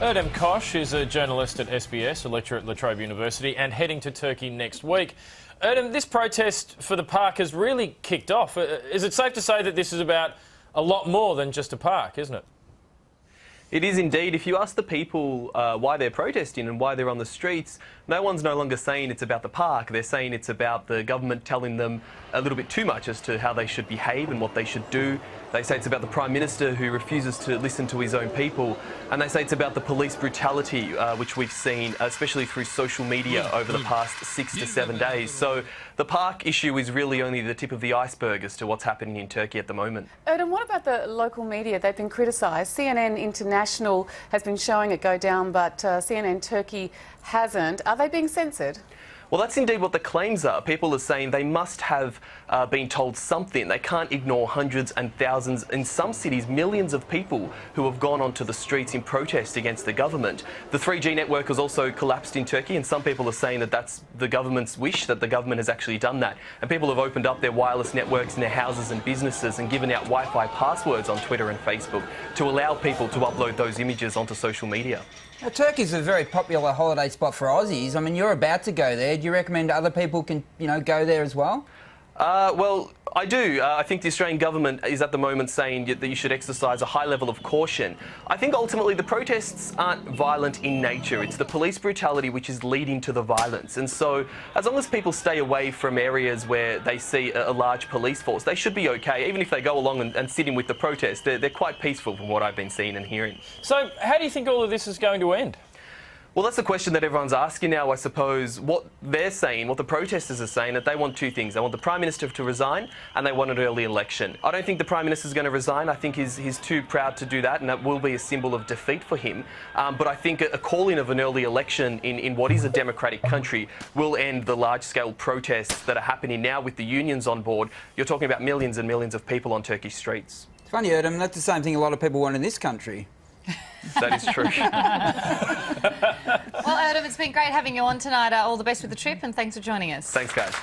Erdem Koch is a journalist at SBS, a lecturer at Trobe University, and heading to Turkey next week. Erdem, this protest for the park has really kicked off. Is it safe to say that this is about a lot more than just a park, isn't it? It is indeed. If you ask the people why they're protesting and why they're on the streets, no one's no longer saying it's about the park. They're saying it's about the government telling them a little bit too much as to how they should behave and what they should do. They say it's about the Prime Minister who refuses to listen to his own people. And they say it's about the police brutality, which we've seen, especially through social media over the past 6 to 7 days. So the park issue is really only the tip of the iceberg as to what's happening in Turkey at the moment. Erdem, what about the local media? They've been criticised. CNN International has been showing it go down, but CNN Turkey hasn't. Are they being censored? Well, that's indeed what the claims are. People are saying they must have been told something. They can't ignore hundreds and thousands, in some cities, millions of people who have gone onto the streets in protest against the government. The 3G network has also collapsed in Turkey, and some people are saying that that's the government's wish, that the government has actually done that. And people have opened up their wireless networks in their houses and businesses and given out Wi-Fi passwords on Twitter and Facebook to allow people to upload those images onto social media. Now, Turkey's a very popular holiday spot for Aussies. I mean, you're about to go there. Do you recommend other people can, go there as well? Well, I do. I think the Australian government is at the moment saying that you should exercise a high level of caution. I think ultimately the protests aren't violent in nature. It's the police brutality which is leading to the violence. And so as long as people stay away from areas where they see a large police force, they should be okay. Even if they go along and sit in with the protest, they're quite peaceful from what I've been seeing and hearing. So how do you think all of this is going to end? Well, that's the question that everyone's asking now, I suppose. What they're saying, what the protesters are saying, that they want two things. They want the Prime Minister to resign and they want an early election. I don't think the Prime Minister's going to resign. I think he's too proud to do that, and that will be a symbol of defeat for him. But I think a calling of an early election in what is a democratic country will end the large-scale protests that are happening now with the unions on board. You're talking about millions and millions of people on Turkish streets. It's funny, Erdem, that's the same thing a lot of people want in this country. That is true. Well, Erdem, it's been great having you on tonight. All the best with the trip, and thanks for joining us. Thanks, guys.